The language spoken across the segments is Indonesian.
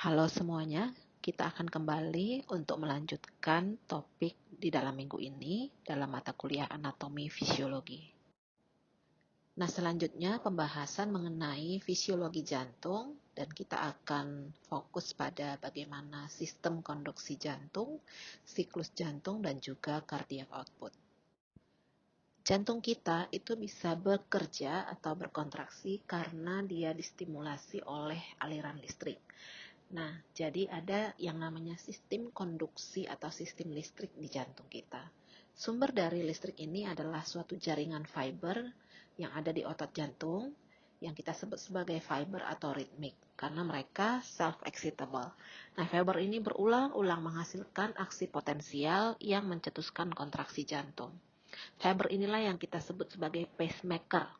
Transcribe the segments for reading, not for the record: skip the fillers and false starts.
Halo semuanya, kita akan kembali untuk melanjutkan topik di dalam minggu ini dalam mata kuliah anatomi fisiologi. Nah, selanjutnya pembahasan mengenai fisiologi jantung dan kita akan fokus pada bagaimana sistem konduksi jantung, siklus jantung dan juga cardiac output. Jantung kita itu bisa bekerja atau berkontraksi karena dia distimulasi oleh aliran listrik. Nah, jadi ada yang namanya sistem konduksi atau sistem listrik di jantung kita. Sumber dari listrik ini adalah suatu jaringan fiber yang ada di otot jantung yang kita sebut sebagai fiber atau ritmik karena mereka self-excitable. Nah, fiber ini berulang-ulang menghasilkan aksi potensial yang mencetuskan kontraksi jantung. Fiber inilah yang kita sebut sebagai pacemaker.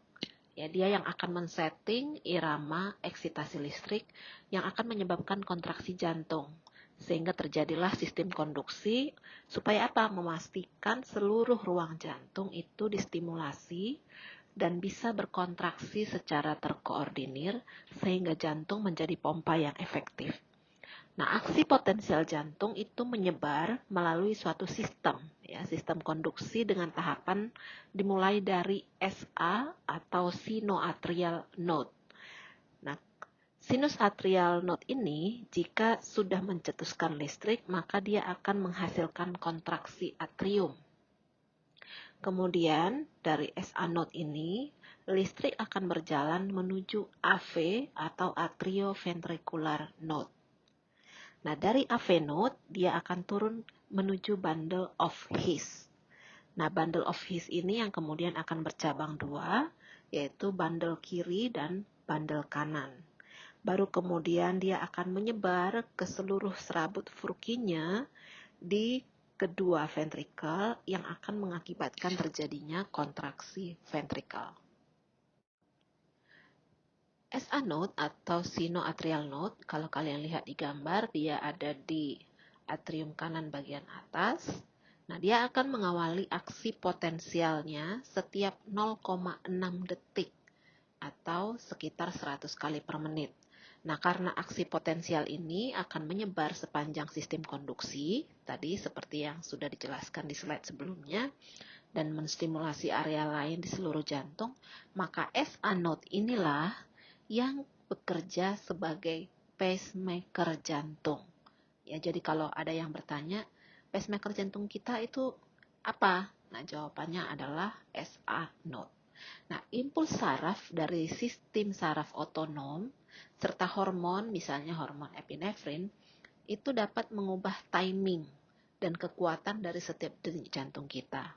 Ya, dia yang akan men-setting irama eksitasi listrik yang akan menyebabkan kontraksi jantung. Sehingga terjadilah sistem konduksi supaya apa? Memastikan seluruh ruang jantung itu distimulasi dan bisa berkontraksi secara terkoordinir sehingga jantung menjadi pompa yang efektif. Nah, aksi potensial jantung itu menyebar melalui suatu sistem, ya, sistem konduksi dengan tahapan dimulai dari SA atau sinoatrial node. Nah, sinus atrial node ini jika sudah mencetuskan listrik, maka dia akan menghasilkan kontraksi atrium. Kemudian dari SA node ini, listrik akan berjalan menuju AV atau atrioventricular node. Nah, dari AV node, dia akan turun menuju bundle of His. Nah, bundle of His ini yang kemudian akan bercabang dua, yaitu bundle kiri dan bundle kanan. Baru kemudian dia akan menyebar ke seluruh serabut Purkinje di kedua ventrikel yang akan mengakibatkan terjadinya kontraksi ventrikel. SA node atau sinoatrial node, kalau kalian lihat di gambar, dia ada di atrium kanan bagian atas. Nah, dia akan mengawali aksi potensialnya setiap 0,6 detik atau sekitar 100 kali per menit. Nah, karena aksi potensial ini akan menyebar sepanjang sistem konduksi, tadi seperti yang sudah dijelaskan di slide sebelumnya, dan menstimulasi area lain di seluruh jantung, maka SA node inilah yang bekerja sebagai pacemaker jantung. Ya, jadi kalau ada yang bertanya, pacemaker jantung kita itu apa? Nah, jawabannya adalah SA node. Nah, impuls saraf dari sistem saraf otonom serta hormon, misalnya hormon epinefrin, itu dapat mengubah timing dan kekuatan dari setiap denyut jantung kita.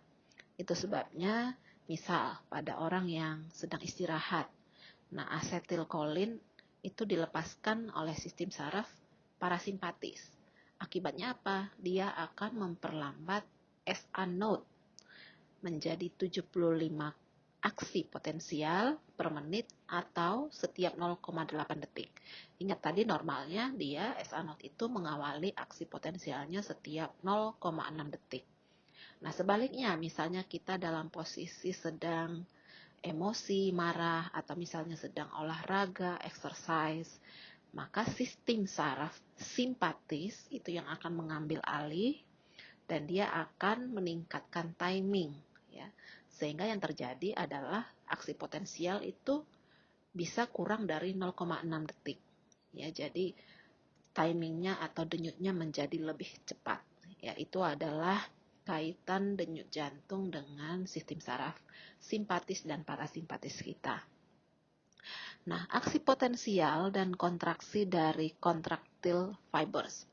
Itu sebabnya, misal pada orang yang sedang istirahat, nah asetilkolin itu dilepaskan oleh sistem saraf parasimpatis. Akibatnya apa? Dia akan memperlambat SA node menjadi 75 aksi potensial per menit atau setiap 0,8 detik. Ingat tadi normalnya dia SA node itu mengawali aksi potensialnya setiap 0,6 detik. Nah, sebaliknya misalnya kita dalam posisi sedang emosi, marah, atau misalnya sedang olahraga, exercise, maka sistem saraf simpatis itu yang akan mengambil alih dan dia akan meningkatkan timing, ya. Sehingga yang terjadi adalah aksi potensial itu bisa kurang dari 0,6 detik. Ya, jadi timingnya atau denyutnya menjadi lebih cepat. Ya, itu adalah kaitan denyut jantung dengan sistem saraf simpatis dan parasimpatis kita. Nah, aksi potensial dan kontraksi dari contractile fibers.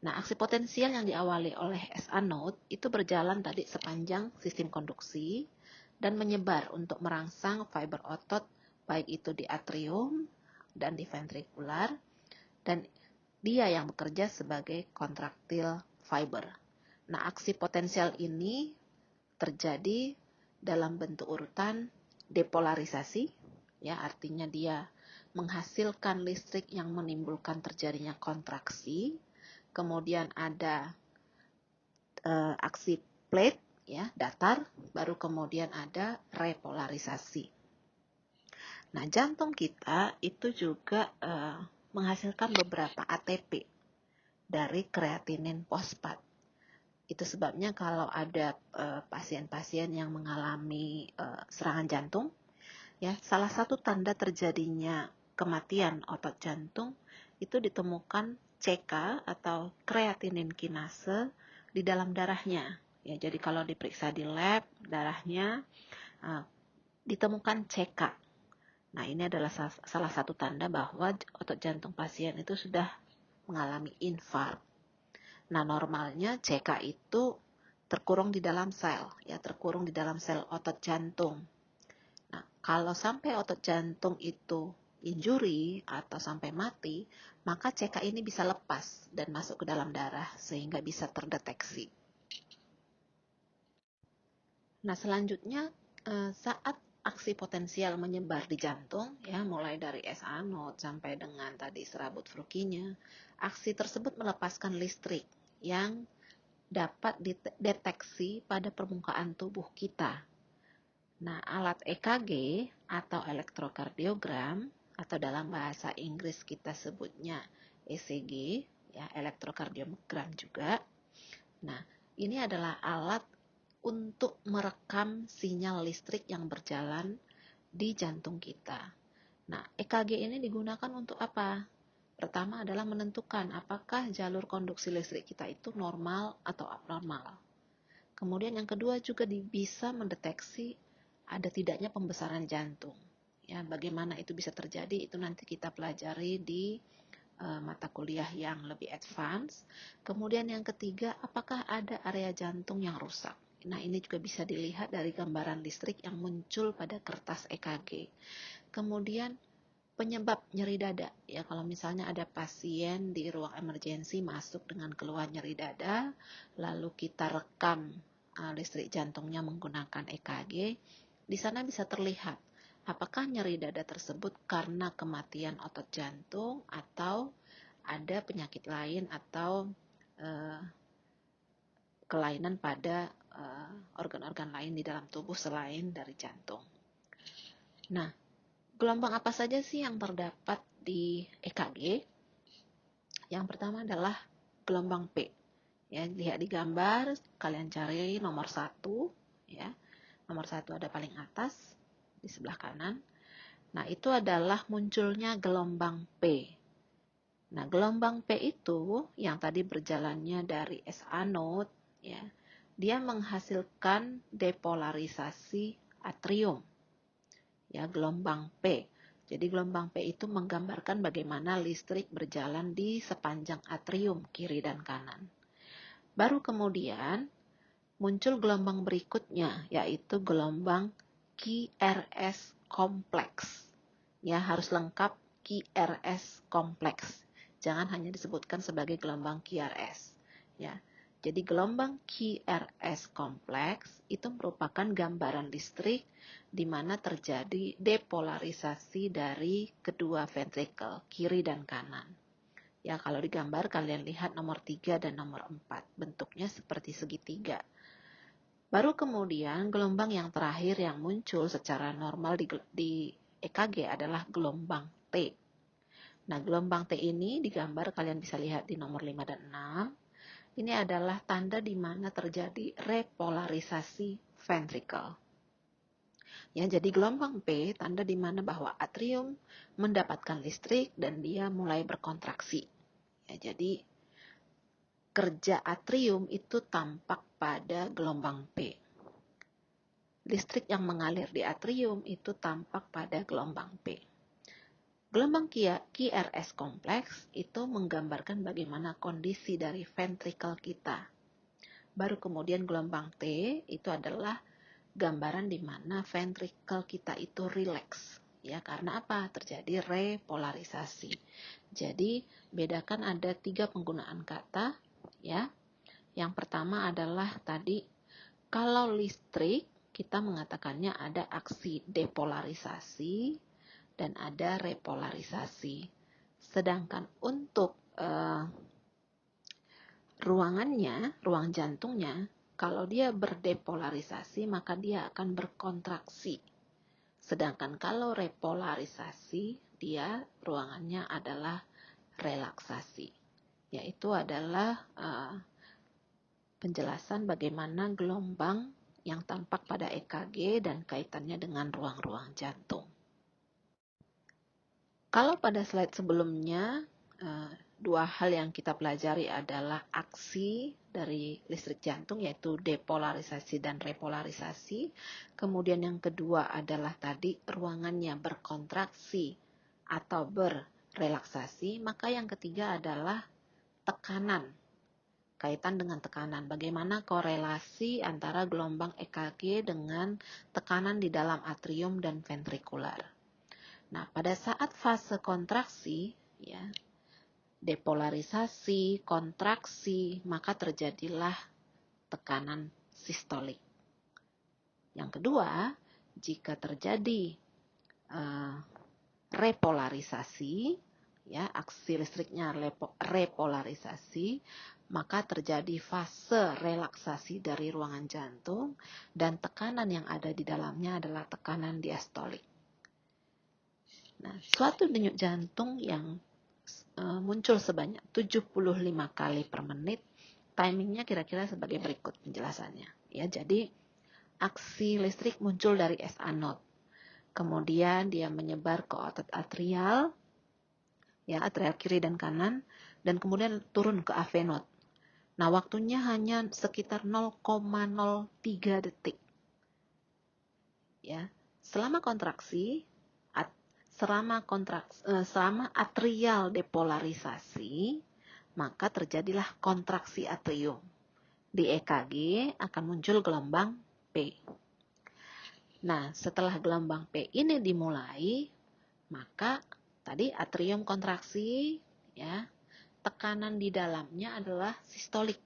Nah, aksi potensial yang diawali oleh SA node itu berjalan tadi sepanjang sistem konduksi dan menyebar untuk merangsang fiber otot baik itu di atrium dan di ventrikular, dan dia yang bekerja sebagai contractile fiber. Nah, aksi potensial ini terjadi dalam bentuk urutan depolarisasi, ya, artinya dia menghasilkan listrik yang menimbulkan terjadinya kontraksi. Kemudian ada aksi plate, ya, datar, baru kemudian ada repolarisasi. Nah, jantung kita itu juga menghasilkan beberapa ATP dari kreatinin fosfat. Itu sebabnya kalau ada pasien-pasien yang mengalami serangan jantung, ya, salah satu tanda terjadinya kematian otot jantung itu ditemukan CK atau kreatinin kinase di dalam darahnya. Ya, jadi kalau diperiksa di lab darahnya ditemukan CK. Nah, ini adalah salah satu tanda bahwa otot jantung pasien itu sudah mengalami infark. Nah, normalnya CK itu terkurung di dalam sel, ya, terkurung di dalam sel otot jantung. Nah, kalau sampai otot jantung itu injury atau sampai mati, maka CK ini bisa lepas dan masuk ke dalam darah sehingga bisa terdeteksi. Nah, selanjutnya saat aksi potensial menyebar di jantung, ya, mulai dari SA node sampai dengan tadi serabut Purkinje, aksi tersebut melepaskan listrik yang dapat dideteksi pada permukaan tubuh kita. Nah, alat EKG atau elektrokardiogram atau dalam bahasa Inggris kita sebutnya ECG, ya, elektrokardiogram juga. Nah, ini adalah alat untuk merekam sinyal listrik yang berjalan di jantung kita. Nah, EKG ini digunakan untuk apa? Pertama adalah menentukan apakah jalur konduksi listrik kita itu normal atau abnormal. Kemudian yang kedua juga bisa mendeteksi ada tidaknya pembesaran jantung. Ya, bagaimana itu bisa terjadi itu nanti kita pelajari di mata kuliah yang lebih advance. Kemudian yang ketiga, apakah ada area jantung yang rusak? Nah, ini juga bisa dilihat dari gambaran listrik yang muncul pada kertas EKG. Kemudian penyebab nyeri dada, ya, kalau misalnya ada pasien di ruang emergensi masuk dengan keluhan nyeri dada, lalu kita rekam listrik jantungnya menggunakan EKG, di sana bisa terlihat apakah nyeri dada tersebut karena kematian otot jantung atau ada penyakit lain atau kelainan pada organ-organ lain di dalam tubuh selain dari jantung. Nah, gelombang apa saja sih yang terdapat di EKG? Yang pertama adalah gelombang P. Ya, lihat di gambar, kalian cari nomor 1, ya. Nomor 1 ada paling atas di sebelah kanan. Nah, itu adalah munculnya gelombang P. Nah, gelombang P itu yang tadi berjalannya dari SA node, ya. Dia menghasilkan depolarisasi atrium. Ya, gelombang P. Jadi gelombang P itu menggambarkan bagaimana listrik berjalan di sepanjang atrium kiri dan kanan. Baru kemudian muncul gelombang berikutnya, yaitu gelombang QRS kompleks. Ya, harus lengkap QRS kompleks. Jangan hanya disebutkan sebagai gelombang QRS. Ya. Jadi gelombang QRS kompleks itu merupakan gambaran listrik di mana terjadi depolarisasi dari kedua ventrikel, kiri dan kanan. Ya, kalau digambar kalian lihat nomor 3 dan nomor 4. Bentuknya seperti segitiga. Baru kemudian gelombang yang terakhir yang muncul secara normal di EKG adalah gelombang T. Nah, gelombang T ini digambar kalian bisa lihat di nomor 5 dan 6. Ini adalah tanda di mana terjadi repolarisasi ventrikel. Ya, jadi gelombang P tanda di mana bahwa atrium mendapatkan listrik dan dia mulai berkontraksi. Ya, jadi kerja atrium itu tampak pada gelombang P. Listrik yang mengalir di atrium itu tampak pada gelombang P. Gelombang QRS kompleks itu menggambarkan bagaimana kondisi dari ventrikel kita. Baru kemudian gelombang T itu adalah gambaran di mana ventrikel kita itu rileks. Ya, karena apa? Terjadi repolarisasi. Jadi, bedakan ada 3 penggunaan kata, ya. Yang pertama adalah tadi kalau listrik kita mengatakannya ada aksi depolarisasi dan ada repolarisasi. Sedangkan untuk ruang jantungnya, kalau dia berdepolarisasi maka dia akan berkontraksi. Sedangkan kalau repolarisasi, dia ruangannya adalah relaksasi. Yaitu adalah penjelasan bagaimana gelombang yang tampak pada EKG dan kaitannya dengan ruang-ruang jantung. Kalau pada slide sebelumnya, dua hal yang kita pelajari adalah aksi dari listrik jantung, yaitu depolarisasi dan repolarisasi. Kemudian yang kedua adalah tadi ruangannya berkontraksi atau berrelaksasi. Maka yang ketiga adalah tekanan, kaitan dengan tekanan. Bagaimana korelasi antara gelombang EKG dengan tekanan di dalam atrium dan ventrikular. Nah, pada saat fase kontraksi, ya, depolarisasi, kontraksi, maka terjadilah tekanan sistolik. Yang kedua, jika terjadi repolarisasi, ya, aksi listriknya repolarisasi, maka terjadi fase relaksasi dari ruangan jantung dan tekanan yang ada di dalamnya adalah tekanan diastolik. Nah, suatu denyut jantung yang muncul sebanyak 75 kali per menit, timingnya kira-kira sebagai berikut penjelasannya. Ya, jadi aksi listrik muncul dari SA node. Kemudian dia menyebar ke otot atrial, ya, atrial kiri dan kanan, dan kemudian turun ke AV node. Nah, waktunya hanya sekitar 0,03 detik. Ya, selama atrial depolarisasi, maka terjadilah kontraksi atrium. Di EKG akan muncul gelombang P. Nah, setelah gelombang P ini dimulai, maka tadi atrium kontraksi, ya, tekanan di dalamnya adalah sistolik.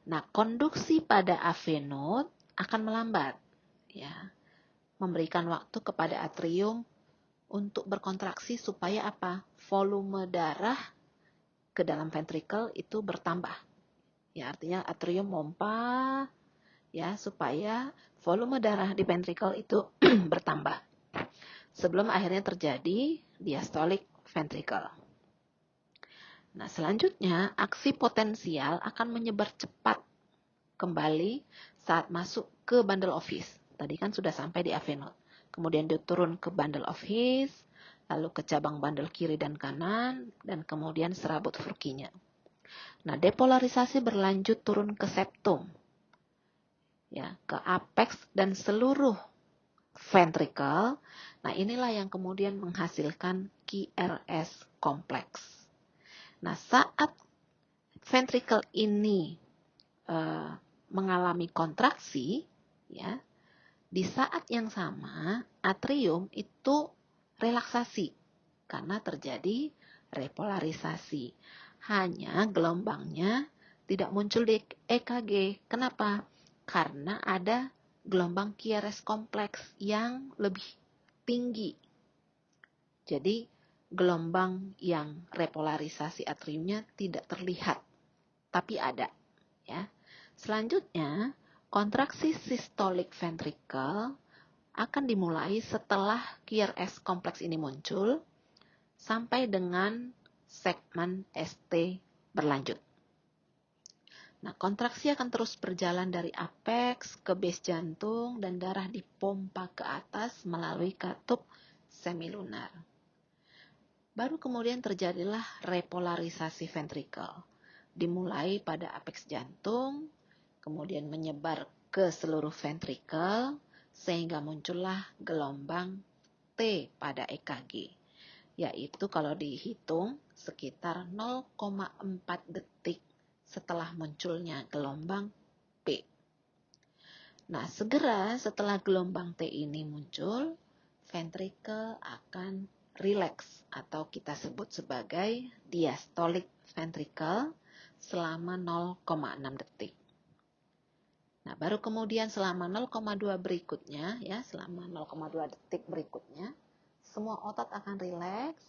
Nah, konduksi pada AV node akan melambat, ya, memberikan waktu kepada atrium untuk berkontraksi supaya apa? Volume darah ke dalam ventrikel itu bertambah. Ya, artinya atrium pompa, ya, supaya volume darah di ventrikel itu bertambah. Sebelum akhirnya terjadi diastolic ventricle. Nah, selanjutnya aksi potensial akan menyebar cepat kembali saat masuk ke bundle of His. Tadi kan sudah sampai di AV node. Kemudian dia turun ke bundle of His, lalu ke cabang bundle kiri dan kanan, dan kemudian serabut Purkinje. Nah, depolarisasi berlanjut turun ke septum, ya, ke apex dan seluruh ventricle. Nah, inilah yang kemudian menghasilkan QRS kompleks. Nah, saat ventricle ini mengalami kontraksi, ya, di saat yang sama atrium itu relaksasi karena terjadi repolarisasi. Hanya gelombangnya tidak muncul di EKG. Kenapa? Karena ada gelombang QRS kompleks yang lebih tinggi. Jadi gelombang yang repolarisasi atriumnya tidak terlihat, tapi ada, ya. Selanjutnya, kontraksi sistolic ventricle akan dimulai setelah QRS kompleks ini muncul sampai dengan segmen ST berlanjut. Nah, kontraksi akan terus berjalan dari apex ke base jantung dan darah dipompa ke atas melalui katup semilunar. Baru kemudian terjadilah repolarisasi ventricle. Dimulai pada apex jantung, kemudian menyebar ke seluruh ventricle, sehingga muncullah gelombang T pada EKG, yaitu kalau dihitung sekitar 0,4 detik setelah munculnya gelombang P. Nah, segera setelah gelombang T ini muncul, ventricle akan rileks atau kita sebut sebagai diastolic ventricle selama 0,6 detik. Nah, baru kemudian selama 0,2 berikutnya, ya, selama 0,2 detik berikutnya, semua otot akan rileks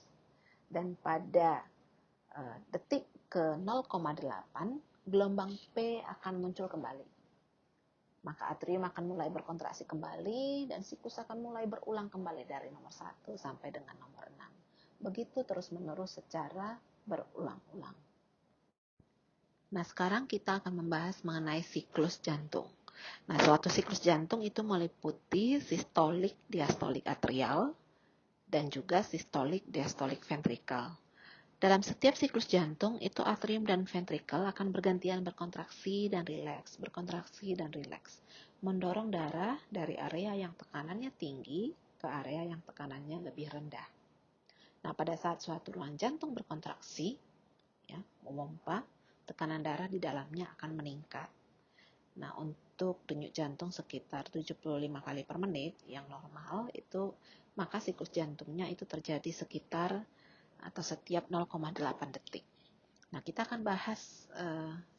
dan pada detik ke 0,8 gelombang P akan muncul kembali. Maka atrium akan mulai berkontraksi kembali dan siklus akan mulai berulang kembali dari nomor 1 sampai dengan nomor 6. begitu terus-menerus secara berulang-ulang. Nah, sekarang kita akan membahas mengenai siklus jantung. Nah, suatu siklus jantung itu meliputi sistolik, diastolik atrial, dan juga sistolik, diastolik ventrikal. Dalam setiap siklus jantung, itu atrium dan ventrikel akan bergantian berkontraksi dan rileks, berkontraksi dan rileks, mendorong darah dari area yang tekanannya tinggi ke area yang tekanannya lebih rendah. Nah, pada saat suatu ruang jantung berkontraksi, ya, memompa, tekanan darah di dalamnya akan meningkat. Nah, untuk denyut jantung sekitar 75 kali per menit yang normal itu, maka siklus jantungnya itu terjadi sekitar atau setiap 0,8 detik. Nah, kita akan bahas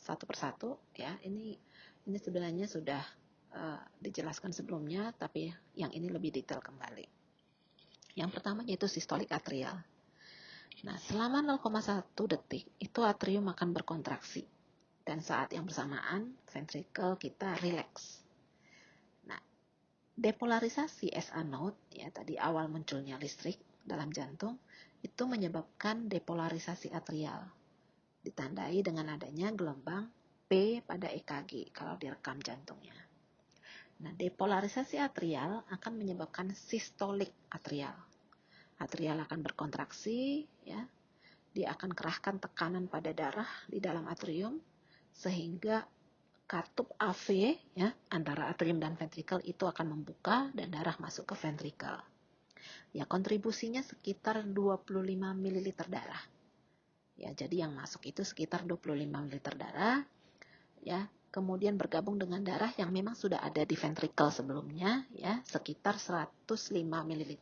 satu persatu ya. Ini sebenarnya sudah dijelaskan sebelumnya, tapi yang ini lebih detail kembali. Yang pertama yaitu sistolik atrial. Nah, selama 0,1 detik itu atrium akan berkontraksi. Dan saat yang bersamaan ventrikel kita rileks. Nah, depolarisasi SA node, ya tadi awal munculnya listrik dalam jantung, itu menyebabkan depolarisasi atrial. Ditandai dengan adanya gelombang P pada EKG kalau direkam jantungnya. Nah, depolarisasi atrial akan menyebabkan sistolik atrial. Atrial akan berkontraksi, ya. Dia akan kerahkan tekanan pada darah di dalam atrium sehingga katup AV, ya, antara atrium dan ventrikel itu akan membuka dan darah masuk ke ventrikel. Ya, kontribusinya sekitar 25 ml darah. Ya, jadi yang masuk itu sekitar 25 ml darah, ya. Kemudian bergabung dengan darah yang memang sudah ada di ventrikel sebelumnya, ya, sekitar 105 ml.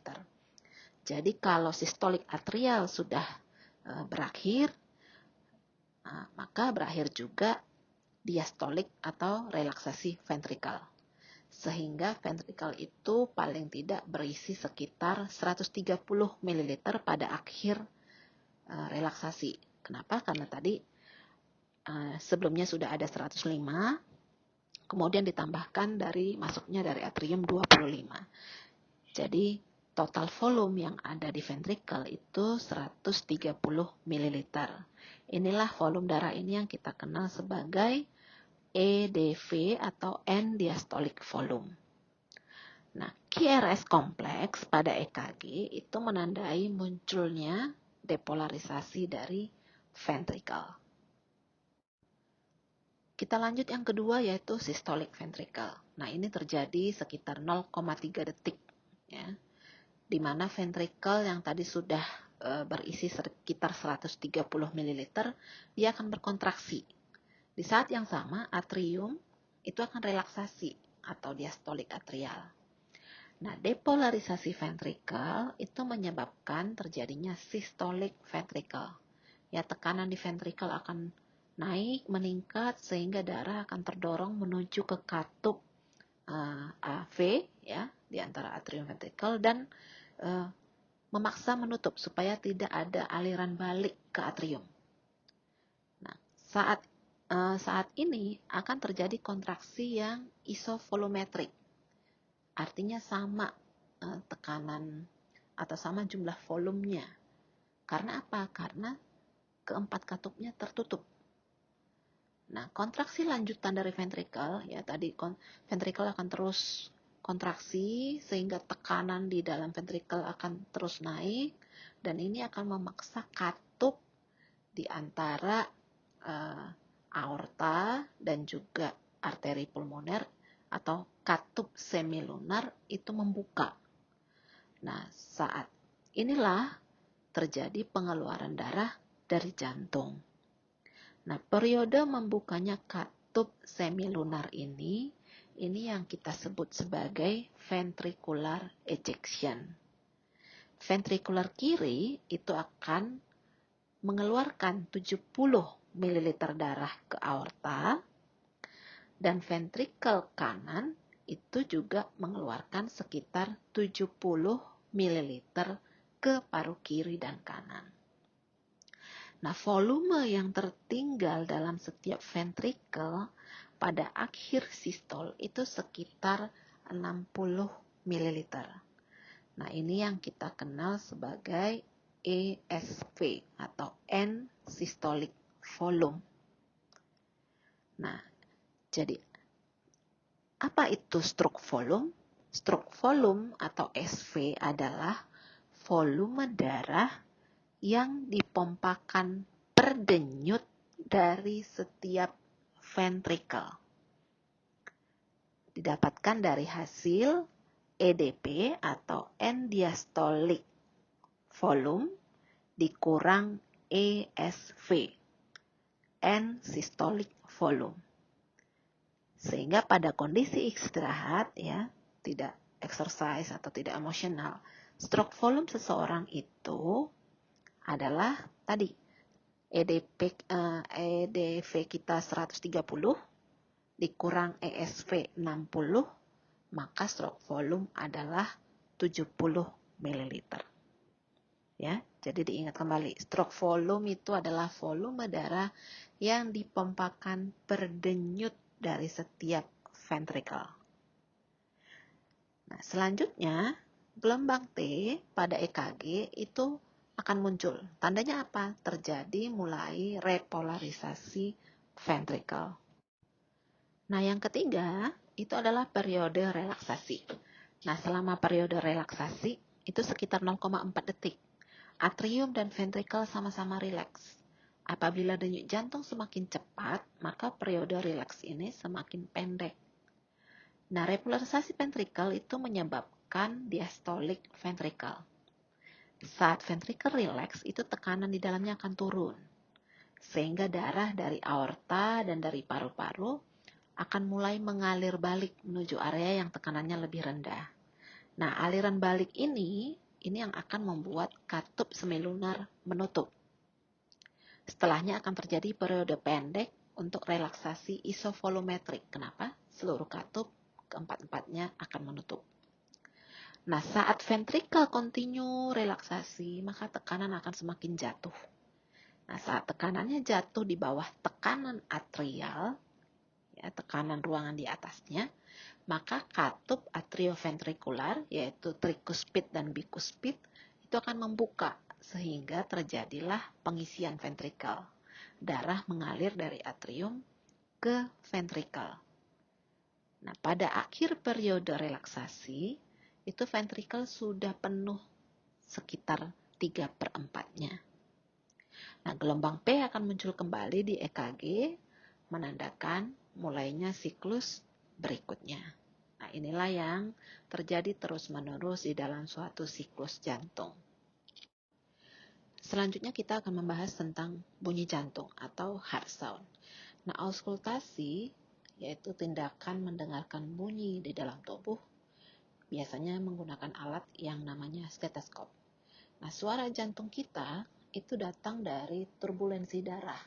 Jadi kalau sistolik atrial sudah berakhir, maka berakhir juga diastolik atau relaksasi ventrikel. Sehingga ventrikel itu paling tidak berisi sekitar 130 ml pada akhir relaksasi. Kenapa? Karena tadi sebelumnya sudah ada 105, kemudian ditambahkan dari masuknya dari atrium 25. Jadi total volume yang ada di ventrikel itu 130 ml. Inilah volume darah ini yang kita kenal sebagai EDV atau end diastolic volume. Nah, QRS kompleks pada EKG itu menandai munculnya depolarisasi dari ventrikel. Kita lanjut yang kedua yaitu systolic ventricle. Nah, ini terjadi sekitar 0,3 detik, ya, di mana ventrikel yang tadi sudah berisi sekitar 130 ml, dia akan berkontraksi. Di saat yang sama, atrium itu akan relaksasi atau diastolik atrial. Nah, depolarisasi ventrikel itu menyebabkan terjadinya systolic ventricle. Ya, tekanan di ventrikel akan naik, meningkat, sehingga darah akan terdorong menuju ke katup AV, ya, di antara atrium ventrikel, dan memaksa menutup supaya tidak ada aliran balik ke atrium. Nah, saat ini akan terjadi kontraksi yang isovolumetrik, artinya sama tekanan atau sama jumlah volumenya. Karena apa? Karena keempat katupnya tertutup. Nah, kontraksi lanjutan dari ventrikel, ya tadi ventrikel akan terus kontraksi sehingga tekanan di dalam ventrikel akan terus naik, dan ini akan memaksa katup di antara aorta dan juga arteri pulmoner atau katup semilunar itu membuka. Nah, saat inilah terjadi pengeluaran darah dari jantung. Nah, periode membukanya katup semilunar ini yang kita sebut sebagai ventricular ejection. Ventrikular kiri itu akan mengeluarkan 70 ml darah ke aorta, dan ventrikel kanan itu juga mengeluarkan sekitar 70 ml ke paru kiri dan kanan. Nah, volume yang tertinggal dalam setiap ventrikel pada akhir sistol itu sekitar 60 ml. Nah, ini yang kita kenal sebagai ESV atau end systolic volume. Nah, jadi apa itu stroke volume? Stroke volume atau SV adalah volume darah yang dipompakan per denyut dari setiap ventricle. Didapatkan dari hasil EDP atau end diastolic volume dikurang ESV, end systolic volume. Sehingga pada kondisi istirahat, ya, tidak exercise atau tidak emosional, stroke volume seseorang itu adalah tadi EDV kita 130 dikurang ESV 60, maka stroke volume adalah 70 ml. Ya, jadi diingat kembali, stroke volume itu adalah volume darah yang dipompakan per denyut dari setiap ventricle. Nah, selanjutnya gelombang T pada EKG itu akan muncul. Tandanya apa? Terjadi mulai repolarisasi ventricle. Nah, yang ketiga itu adalah periode relaksasi. Nah, selama periode relaksasi itu sekitar 0,4 detik. Atrium dan ventricle sama-sama rileks. Apabila denyut jantung semakin cepat, maka periode rileks ini semakin pendek. Nah, repolarisasi ventricle itu menyebabkan diastolic ventricle. Saat ventricle rileks, itu tekanan di dalamnya akan turun. Sehingga darah dari aorta dan dari paru-paru akan mulai mengalir balik menuju area yang tekanannya lebih rendah. Nah, aliran balik ini yang akan membuat katup semilunar menutup. Setelahnya akan terjadi periode pendek untuk relaksasi isovolumetrik. Kenapa? Seluruh katup keempat-empatnya akan menutup. Nah, saat ventricle continue relaksasi, maka tekanan akan semakin jatuh. Nah, saat tekanannya jatuh di bawah tekanan atrial, ya, tekanan ruangan di atasnya, maka katup atrioventrikular, yaitu trikuspid dan bikuspid, itu akan membuka sehingga terjadilah pengisian ventrikel. Darah mengalir dari atrium ke ventrikel. Nah, pada akhir periode relaksasi, itu ventrikel sudah penuh sekitar 3/4-nya. Nah, gelombang P akan muncul kembali di EKG, menandakan mulainya siklus berikutnya. Nah, inilah yang terjadi terus-menerus di dalam suatu siklus jantung. Selanjutnya kita akan membahas tentang bunyi jantung atau heart sound. Nah, auskultasi yaitu tindakan mendengarkan bunyi di dalam tubuh, biasanya menggunakan alat yang namanya stetoskop. Nah, suara jantung kita itu datang dari turbulensi darah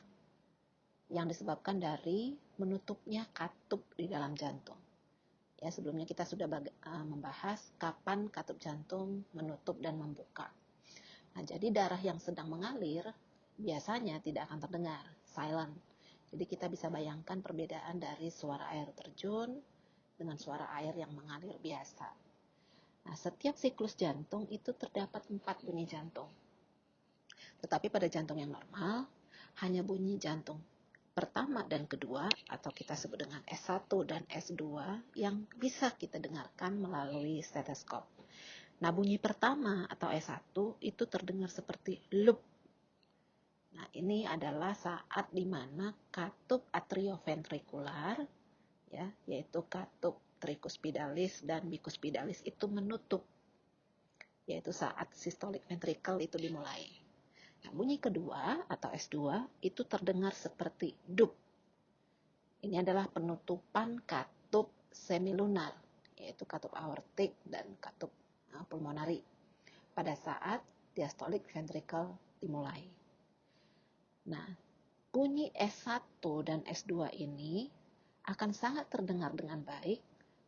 yang disebabkan dari menutupnya katup di dalam jantung. Ya, sebelumnya kita sudah membahas kapan katup jantung menutup dan membuka. Nah, jadi darah yang sedang mengalir biasanya tidak akan terdengar, silent. Jadi kita bisa bayangkan perbedaan dari suara air terjun dengan suara air yang mengalir biasa. Nah, setiap siklus jantung itu terdapat 4 bunyi jantung. Tetapi pada jantung yang normal, hanya bunyi jantung pertama dan kedua, atau kita sebut dengan S1 dan S2, yang bisa kita dengarkan melalui stetoskop. Nah, bunyi pertama atau S1 itu terdengar seperti loop. Nah, ini adalah saat dimana katup atrioventrikular, ya, yaitu katup trikuspidalis dan bikuspidalis itu menutup, yaitu saat systolic ventricle itu dimulai. Nah, bunyi kedua atau S2 itu terdengar seperti dup. Ini adalah penutupan katup semilunar, yaitu katup aortik dan katup pulmonari pada saat diastolic ventricle dimulai. Nah, bunyi S1 dan S2 ini akan sangat terdengar dengan baik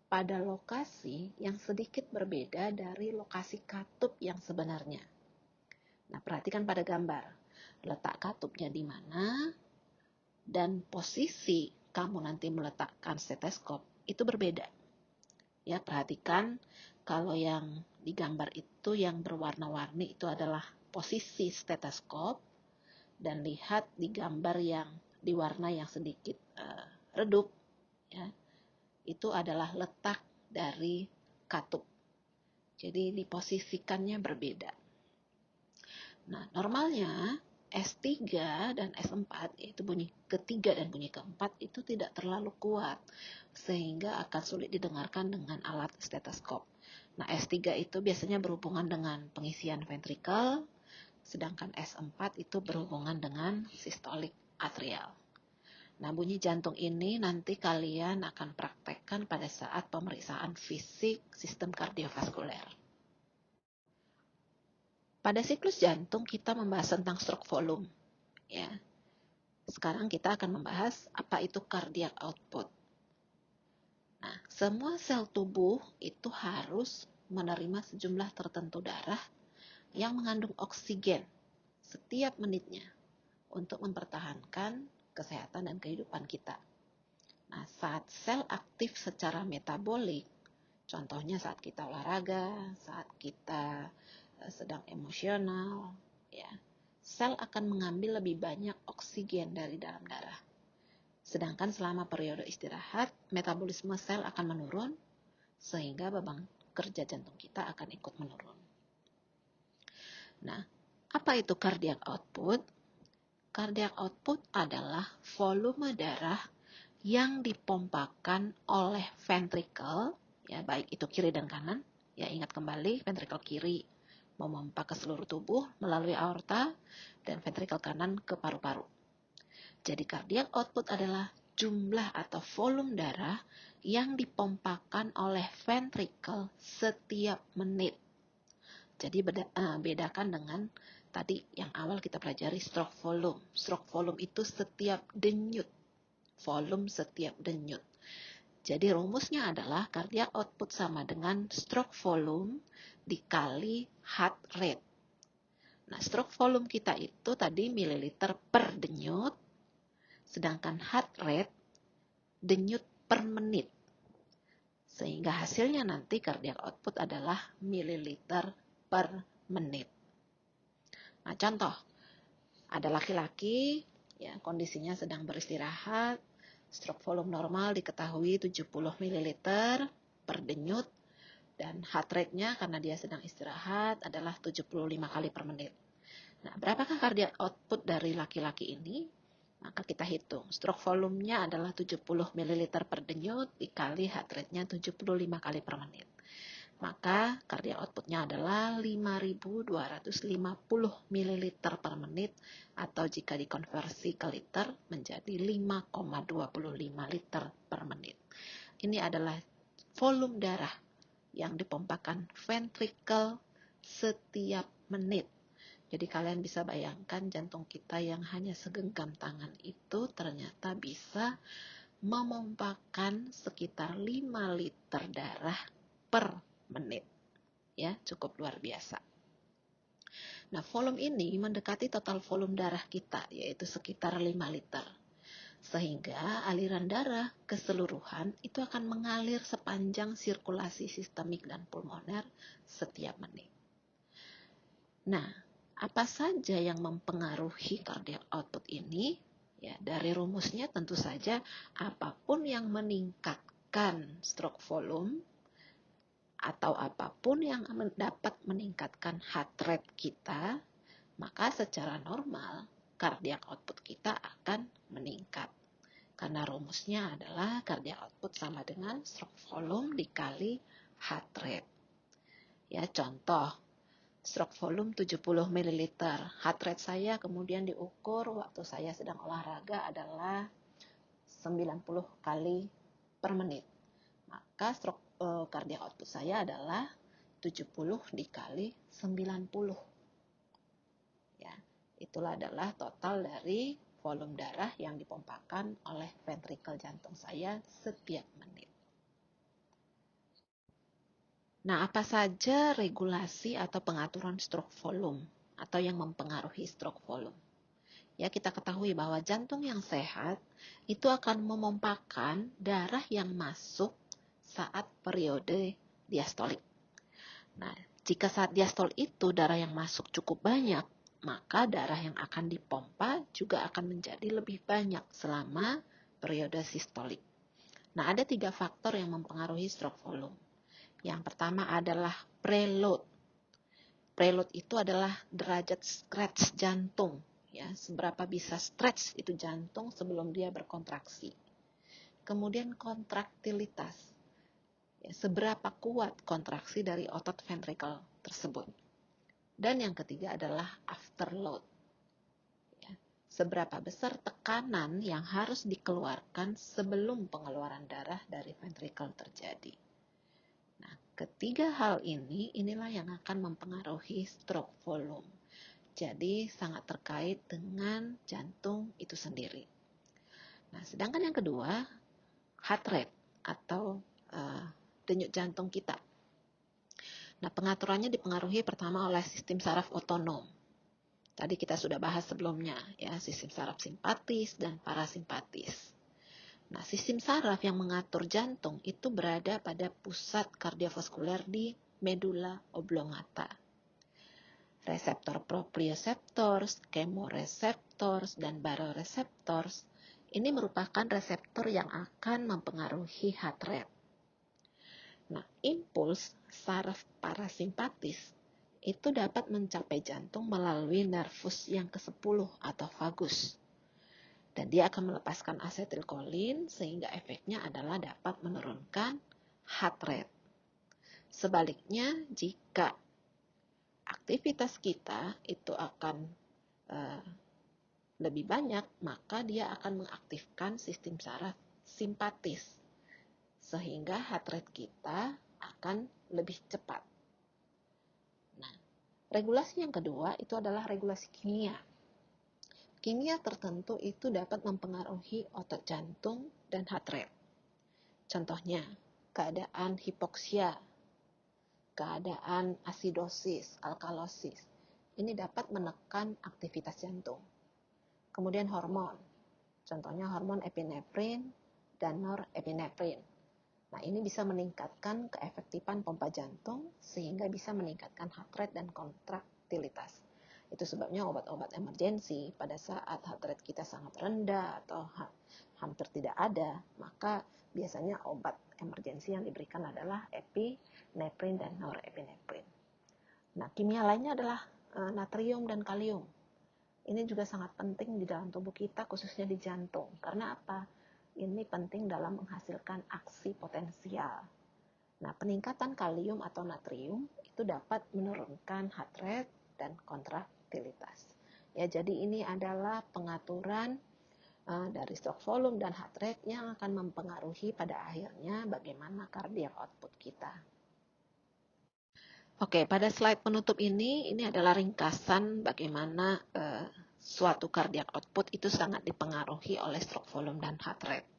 pada lokasi yang sedikit berbeda dari lokasi katup yang sebenarnya. Nah, perhatikan pada gambar, letak katupnya di mana, dan posisi kamu nanti meletakkan stetoskop itu berbeda. Ya, perhatikan kalau yang di gambar itu yang berwarna-warni itu adalah posisi stetoskop dan lihat di gambar yang di warna yang sedikit redup, ya, itu adalah letak dari katup. Jadi diposisikannya berbeda. Nah, normalnya S3 dan S4, yaitu bunyi ketiga dan bunyi keempat, itu tidak terlalu kuat, sehingga akan sulit didengarkan dengan alat stetoskop. Nah, S3 itu biasanya berhubungan dengan pengisian ventrikel, sedangkan S4 itu berhubungan dengan sistolik atrial. Nah, bunyi jantung ini nanti kalian akan praktekkan pada saat pemeriksaan fisik sistem kardiovaskuler. Pada siklus jantung kita membahas tentang stroke volume, ya. Sekarang kita akan membahas apa itu cardiac output. Nah, semua sel tubuh itu harus menerima sejumlah tertentu darah yang mengandung oksigen setiap menitnya untuk mempertahankan kesehatan dan kehidupan kita. Nah, saat sel aktif secara metabolik, contohnya saat kita olahraga, saat kita sedang emosional, ya, sel akan mengambil lebih banyak oksigen dari dalam darah. Sedangkan selama periode istirahat, metabolisme sel akan menurun, sehingga beban kerja jantung kita akan ikut menurun. Nah, apa itu cardiac output? Cardiac output adalah volume darah yang dipompakan oleh ventrikel, ya, baik itu kiri dan kanan. Ya, ingat kembali, ventrikel kiri memompa ke seluruh tubuh melalui aorta dan ventrikel kanan ke paru-paru. Jadi cardiac output adalah jumlah atau volume darah yang dipompakan oleh ventrikel setiap menit. Jadi bedakan dengan tadi yang awal kita pelajari stroke volume. Stroke volume itu setiap denyut. Volume setiap denyut. Jadi rumusnya adalah cardiac output sama dengan stroke volume dikali heart rate. Nah, stroke volume kita itu tadi mililiter per denyut, sedangkan heart rate denyut per menit. Sehingga hasilnya nanti cardiac output adalah mililiter per menit. Nah, contoh, ada laki-laki, ya, kondisinya sedang beristirahat, stroke volume normal diketahui 70 ml per denyut, dan heart rate-nya karena dia sedang istirahat adalah 75 kali per menit. Nah, berapakah cardiac output dari laki-laki ini? Maka kita hitung, stroke volume-nya adalah 70 ml per denyut dikali heart rate-nya 75 kali per menit. Maka cardiac output-nya adalah 5.250 ml per menit, atau jika dikonversi ke liter menjadi 5,25 liter per menit. Ini adalah volume darah yang dipompakan ventrikel setiap menit. Jadi kalian bisa bayangkan jantung kita yang hanya segenggam tangan itu ternyata bisa memompakan sekitar 5 liter darah per menit. Ya, cukup luar biasa. Nah, volume ini mendekati total volume darah kita, yaitu sekitar 5 liter. Sehingga aliran darah keseluruhan itu akan mengalir sepanjang sirkulasi sistemik dan pulmoner setiap menit. Nah, apa saja yang mempengaruhi cardiac output ini? Ya, dari rumusnya tentu saja apapun yang meningkatkan stroke volume atau apapun yang dapat meningkatkan heart rate kita, maka secara normal cardiac output kita akan meningkat. Karena rumusnya adalah cardiac output sama dengan stroke volume dikali heart rate. Ya, contoh, stroke volume 70 ml. Heart rate saya kemudian diukur waktu saya sedang olahraga adalah 90 kali per menit. Maka stroke cardiac output saya adalah 70 dikali 90. Ya, itulah adalah total dari volume darah yang dipompakan oleh ventrikel jantung saya setiap menit. Nah, apa saja regulasi atau pengaturan stroke volume atau yang mempengaruhi stroke volume? Ya, kita ketahui bahwa jantung yang sehat itu akan memompakan darah yang masuk saat periode diastolik. Nah, Jika saat diastol itu darah yang masuk cukup banyak, maka darah yang akan dipompa juga akan menjadi lebih banyak selama periode sistolik. Nah, ada 3 faktor yang mempengaruhi stroke volume. Yang pertama adalah preload. Preload itu adalah derajat stretch jantung, ya, seberapa bisa stretch itu jantung sebelum dia berkontraksi. Kemudian kontraktilitas, ya, seberapa kuat kontraksi dari otot ventricle tersebut. Dan yang ketiga adalah afterload, ya, seberapa besar tekanan yang harus dikeluarkan sebelum pengeluaran darah dari ventricle terjadi. Nah, ketiga hal inilah yang akan mempengaruhi stroke volume. Jadi sangat terkait dengan jantung itu sendiri. Nah, sedangkan yang kedua, heart rate atau denyut jantung kita. Nah, pengaturannya dipengaruhi pertama oleh sistem saraf otonom. Tadi kita sudah bahas sebelumnya, ya, sistem saraf simpatis dan parasimpatis. Nah, sistem saraf yang mengatur jantung itu berada pada pusat kardiovaskuler di medula oblongata. Reseptor proprioceptors, chemoreceptors, dan baroreceptors ini merupakan reseptor yang akan mempengaruhi heart rate. Nah, impuls saraf parasimpatis itu dapat mencapai jantung melalui nervus yang ke-10 atau vagus. Dan dia akan melepaskan asetilkolin sehingga efeknya adalah dapat menurunkan heart rate. Sebaliknya, jika aktivitas kita itu akan lebih banyak, maka dia akan mengaktifkan sistem saraf simpatis sehingga heart rate kita akan lebih cepat. Nah, regulasi yang kedua itu adalah regulasi kimia. Kimia tertentu itu dapat mempengaruhi otot jantung dan heart rate. Contohnya, keadaan hipoksia, keadaan asidosis, alkalosis. Ini dapat menekan aktivitas jantung. Kemudian hormon, contohnya hormon epinefrin dan norepinefrin. Nah, ini bisa meningkatkan keefektifan pompa jantung sehingga bisa meningkatkan heart rate dan kontraktilitas. Itu sebabnya obat-obat emergensi pada saat heart rate kita sangat rendah atau hampir tidak ada, maka biasanya obat emergensi yang diberikan adalah epinefrin dan norepinefrin. Nah, kimia lainnya adalah natrium dan kalium. Ini juga sangat penting di dalam tubuh kita, khususnya di jantung. Karena apa? Ini penting dalam menghasilkan aksi potensial. Nah, peningkatan kalium atau natrium itu dapat menurunkan heart rate dan kontraktilitas. Ya, jadi ini adalah pengaturan dari stroke volume dan heart rate yang akan mempengaruhi pada akhirnya bagaimana cardiac output kita. Oke, pada slide penutup ini adalah ringkasan bagaimana suatu cardiac output itu sangat dipengaruhi oleh stroke volume dan heart rate.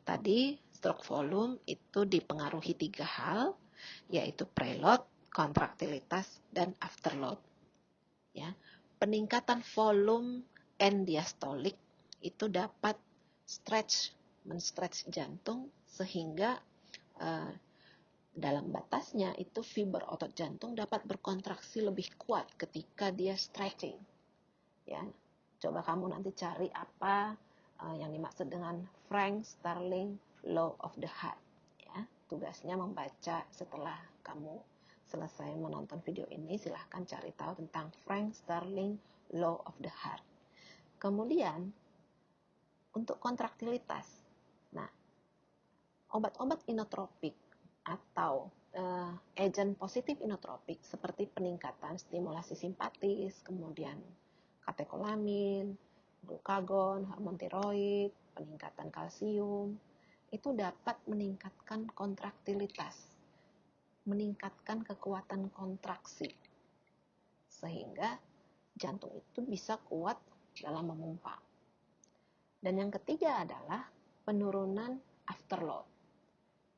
Tadi stroke volume itu dipengaruhi 3 hal, yaitu preload, kontraktilitas, dan afterload. Ya, peningkatan volume end diastolik itu dapat men-stretch jantung sehingga dalam batasnya itu fiber otot jantung dapat berkontraksi lebih kuat ketika dia stretching. Ya, coba kamu nanti cari apa yang dimaksud dengan Frank Starling Law of the Heart. Ya, tugasnya membaca setelah kamu selesai menonton video ini, silahkan cari tahu tentang Frank Starling Law of the Heart. Kemudian untuk kontraktilitas, nah obat-obat inotropik atau agen positif inotropik seperti peningkatan stimulasi simpatis, kemudian katekolamin, glukagon, hormon tiroid, peningkatan kalsium, itu dapat meningkatkan kontraktilitas, meningkatkan kekuatan kontraksi, sehingga jantung itu bisa kuat dalam memompa. Dan yang ketiga adalah penurunan afterload.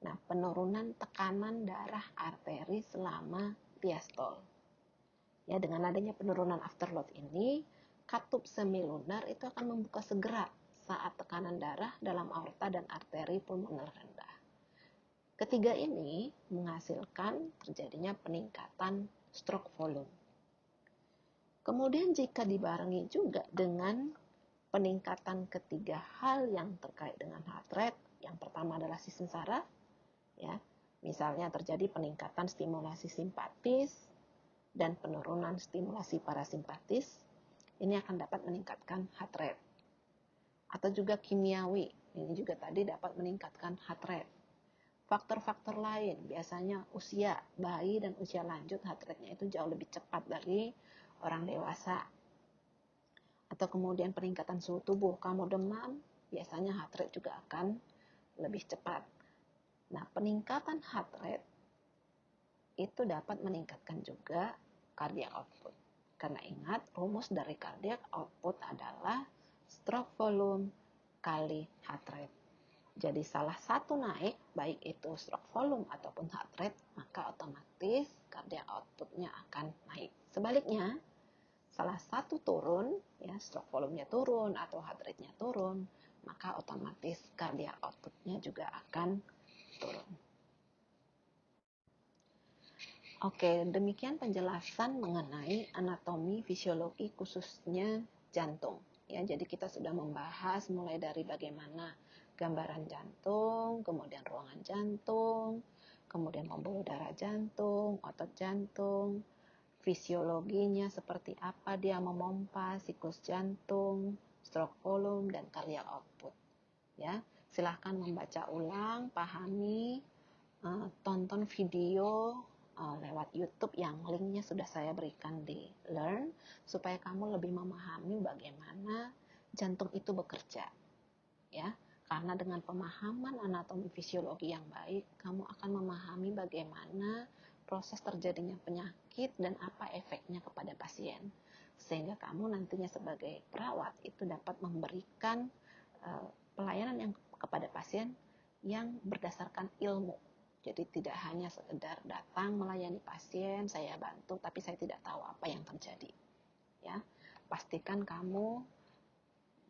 Nah, penurunan tekanan darah arteri selama diastol. Ya, dengan adanya penurunan afterload ini, katup semilunar itu akan membuka segera saat tekanan darah dalam aorta dan arteri pulmoner rendah. Ketiga ini menghasilkan terjadinya peningkatan stroke volume. Kemudian jika dibarengi juga dengan peningkatan ketiga hal yang terkait dengan heart rate, yang pertama adalah sistem saraf, ya, misalnya terjadi peningkatan stimulasi simpatis dan penurunan stimulasi parasimpatis, ini akan dapat meningkatkan heart rate. Atau juga kimiawi, ini juga tadi dapat meningkatkan heart rate. Faktor-faktor lain, biasanya usia bayi dan usia lanjut heart rate-nya itu jauh lebih cepat dari orang dewasa. Atau kemudian peningkatan suhu tubuh, kamu demam, biasanya heart rate juga akan lebih cepat. Nah, peningkatan heart rate itu dapat meningkatkan juga cardiac output. Karena ingat, rumus dari cardiac output adalah stroke volume kali heart rate. Jadi salah satu naik, baik itu stroke volume ataupun heart rate, maka otomatis cardiac output-nya akan naik. Sebaliknya, salah satu turun, ya stroke volume-nya turun atau heart rate-nya turun, maka otomatis cardiac output-nya juga akan turun. Oke, demikian penjelasan mengenai anatomi fisiologi khususnya jantung. Ya, jadi kita sudah membahas mulai dari bagaimana gambaran jantung, kemudian ruangan jantung, kemudian pembuluh darah jantung, otot jantung, fisiologinya seperti apa dia memompa, siklus jantung, stroke volume, dan cardiac output. Ya, silahkan membaca ulang, pahami, tonton video lewat YouTube yang linknya sudah saya berikan di Learn, supaya kamu lebih memahami bagaimana jantung itu bekerja. Ya, karena dengan pemahaman anatomi fisiologi yang baik, kamu akan memahami bagaimana proses terjadinya penyakit dan apa efeknya kepada pasien. Sehingga kamu nantinya sebagai perawat itu dapat memberikan pelayanan yang kepada pasien yang berdasarkan ilmu. Jadi tidak hanya sekedar datang melayani pasien, saya bantu, tapi saya tidak tahu apa yang terjadi. Ya, pastikan kamu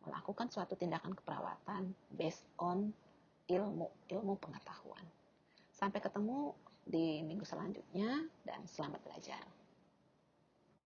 melakukan suatu tindakan keperawatan based on ilmu pengetahuan. Sampai ketemu di minggu selanjutnya dan selamat belajar.